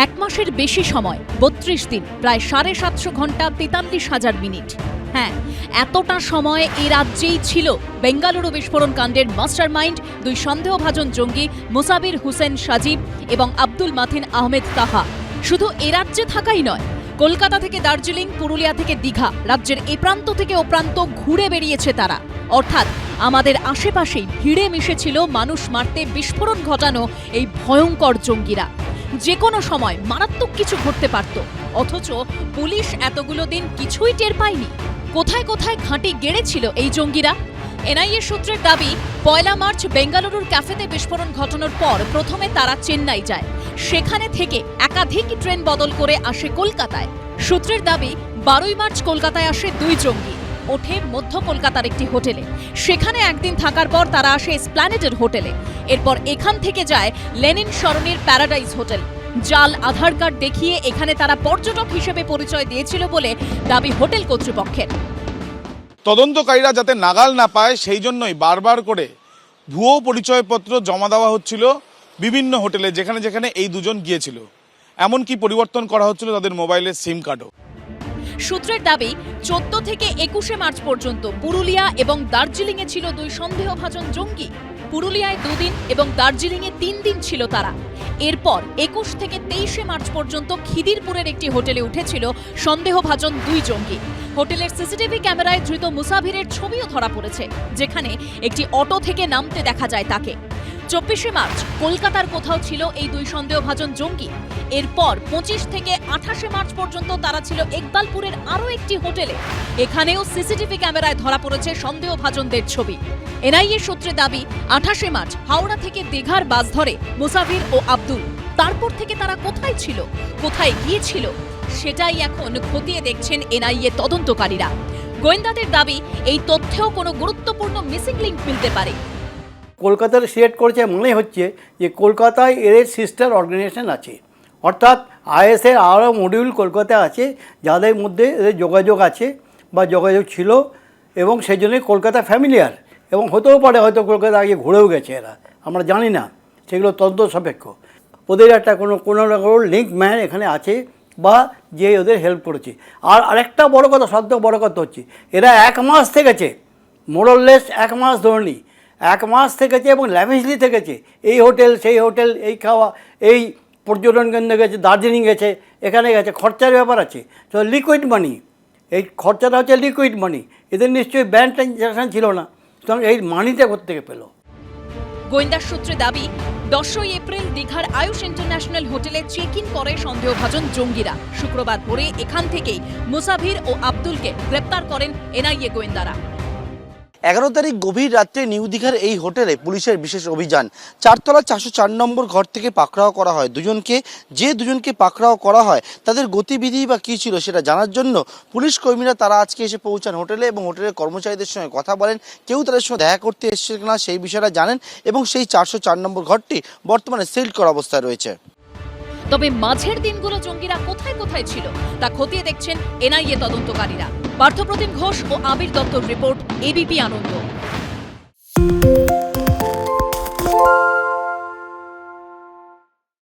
এক মাসের বেশি সময় ৩২ দিন প্রায় ৭৫০ ঘন্টা ৪৩,০০০ মিনিট। হ্যাঁ, এতটা সময় এই রাজ্যেই ছিল বেঙ্গালুরু বিস্ফোরণ কাণ্ডের মাস্টারমাইন্ড দুই সন্দেহভাজন জঙ্গি মুসাবির হুসেন সাজিব এবং আব্দুল মাতিন আহমেদ তাহা। শুধু এ রাজ্যে থাকাই নয়, কলকাতা থেকে দার্জিলিং, পুরুলিয়া থেকে দীঘা, রাজ্যের এ প্রান্ত থেকে ও প্রান্ত ঘুরে বেরিয়েছে তারা। অর্থাৎ আমাদের আশেপাশেই ভিড়ে মিশেছিল মানুষ মারতে বিস্ফোরণ ঘটানো এই ভয়ঙ্কর জঙ্গিরা। যে কোনো সময় মারাত্মক কিছু ঘটতে পারত, অথচ পুলিশ এতগুলো দিন কিছুই টের পায়নি। কোথায় কোথায় ঘাঁটি গেড়েছিল এই জঙ্গিরা? এনআইএ সূত্রের দাবি, ১ মার্চ বেঙ্গালুরুর ক্যাফেতে বিস্ফোরণ ঘটানোর পর প্রথমে তারা চেন্নাই যায়। সেখানে থেকে একাধিক ট্রেন বদল করে আসে কলকাতায়। সূত্রের দাবি, ১২ মার্চ কলকাতায় আসে দুই জঙ্গি, ওঠে মধ্য কলকাতার একটি হোটেলে। সেখানে একদিন থাকার পর তারা আসে এসপ্ল্যানেডের হোটেলে। এরপর এখান থেকে যায় লেনিন সরণির প্যারাডাইজ হোটেল। জাল আধার কার্ড দেখিয়ে এখানে তারা পর্যটক হিসেবে পরিচয় দিয়েছিল বলে দাবি হোটেল কর্তৃপক্ষের। তদন্তকারীরা যাতে নাগাল না পায় সেই জন্যই বারবার করে ভুয়ো পরিচয়পত্র জমা দেওয়া হচ্ছিল বিভিন্ন হোটেলে, যেখানে যেখানে এই দুজন গিয়েছিল। এমনকি পরিবর্তন করা হচ্ছিল তাদের মোবাইলের সিম কার্ডও। সূত্রের দাবি, ১৪ থেকে ২১ মার্চ পর্যন্ত পুরুলিয়া এবং দার্জিলিংয়ে ছিল দুই সন্দেহভাজন জঙ্গি। পুরুলিয়ায় ২ দিন এবং দার্জিলিংয়ে ৩ দিন ছিল তারা। এরপর ২১ থেকে ২৩ মার্চ পর্যন্ত খিদিরপুরের একটি হোটেলে উঠেছিল সন্দেহভাজন দুই জঙ্গি। হোটেলের সিসিটিভি ক্যামেরায় ধৃত মুসাভিরের ছবিও ধরা পড়েছে, যেখানে একটি অটো থেকে নামতে দেখা যায় তাকে। ২৪ মার্চ কলকাতার কোথাও ছিল এই দুই সন্দেহভাজন জঙ্গি। এরপর ২৫ থেকে ২৮ মার্চ পর্যন্ত তারা ছিল ইকবালপুরের আরও একটি হোটেলে। এখানেও সিসিটিভি ক্যামেরায় ধরা পড়েছে সন্দেহভাজনদের ছবি। এনআইএ সূত্রে দাবি, ২৮ মার্চ হাওড়া থেকে দীঘার বাস ধরে মুসাভির ও আব্দুল। তারপর থেকে তারা কোথায় ছিল, কোথায় গিয়েছিল, সেটাই এখন খতিয়ে দেখছেন এনআইএ তদন্তকারীরা। গোয়েন্দাদের দাবি, এই তথ্যেও কোনো গুরুত্বপূর্ণ মিসিং লিঙ্ক মিলতে পারে। কলকাতার সিলেক্ট করেছে মনে হচ্ছে যে কলকাতায় এর সিস্টার অর্গানাইজেশন আছে, অর্থাৎ আইএসের আরও মডিউল কলকাতায় আছে যাদের মধ্যে এদের যোগাযোগ আছে বা যোগাযোগ ছিল, এবং সেই জন্যই কলকাতা ফ্যামিলিয়ার। এবং হতেও পারে হয়তো কলকাতা আগে ঘুরেও গেছে এরা, আমরা জানি না, সেগুলো তদন্ত সাপেক্ষ। ওদের একটা কোনো লিঙ্ক ম্যান এখানে আছে বা যে ওদের হেল্প করেছে। আর আরেকটা বড় কথা, সবথেকে বড় কথা হচ্ছে এরা ১ মাস থেকেছে, মোরললেস ১ মাস ধরনি, ১ মাস থেকেছে এবং ল্যাভিশলি থেকেছে। এই হোটেল সেই হোটেল, এই খাওয়া, এই পর্যটন কেন্দ্রে গেছে, দার্জিলিং গেছে, এখানে গেছে, খরচার ব্যাপার আছে। তো লিকুইড মানি, এই খরচাটা হচ্ছে লিকুইড মানি। এদের নিশ্চয়ই ব্যাংক ট্রানজ্যাকশন ছিল না, সুতরাং এই মানিটা কোত্থেকে পেল? গোয়েন্দা সূত্রে দাবি, ১০ এপ্রিল দীঘার আয়ুষ ইন্টারন্যাশনাল হোটেলে চেক ইন করে সন্দেহভাজন জঙ্গিরা। শুক্রবার ভোরে এখান থেকেই মুসাভির ও আব্দুলকে গ্রেপ্তার করেন এনআইএ গোয়েন্দারা। ১১ তারিখ গভীর রাত্রে নিউ দীঘার এই হোটেলে পুলিশের বিশেষ অভিযান। ৪তলা ৪০৪ নম্বর ঘর থেকে পাকড়াও করা হয় দুজনকে। যে দুজনকে পাকড়াও করা হয় তাদের গতিবিধি বা কী ছিল সেটা জানার জন্য পুলিশ কর্মীরা তারা আজকে এসে পৌঁছান হোটেলে এবং হোটেলের কর্মচারীদের সঙ্গে কথা বলেন। কেউ তাদের সঙ্গে দেখা করতে এসছে কিনা সেই বিষয়টা জানেন, এবং সেই ৪০৪ নম্বর ঘরটি বর্তমানে সিল করা অবস্থায় রয়েছে। তবে মাঝের দিনগুলো জঙ্গিরা কোথায় কোথায় ছিল তা খতিয়ে দেখছেন এনআইএ তদন্তকারীরা। পার্থপ্রতিম ঘোষ ও আবির দত্তর রিপোর্ট, এবিপি আনন্দ।